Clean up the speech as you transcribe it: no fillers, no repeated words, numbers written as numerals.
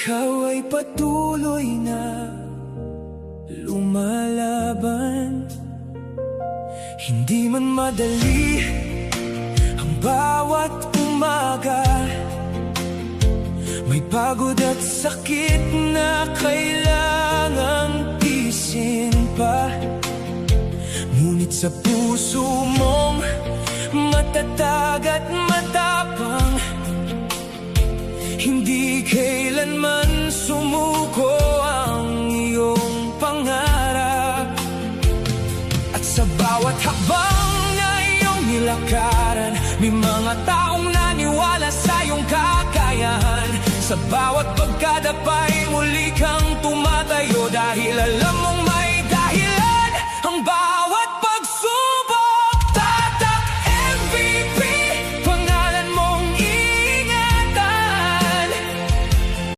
ikaw ay patuloy na lumalaban. Hindi man madali ang bawat umaga, may pagod at sakit na kailangang tiisin pa. Ngunit sa puso mong matatag at matapang, hindi kailanman sumuko ang iyong pangarap. At sa bawat hakbang na iyong nilakaran, may mga taong naniwala sa iyong kakayahan. Sa bawat pagkadapay, muli kang tumatayo dahil alam mong may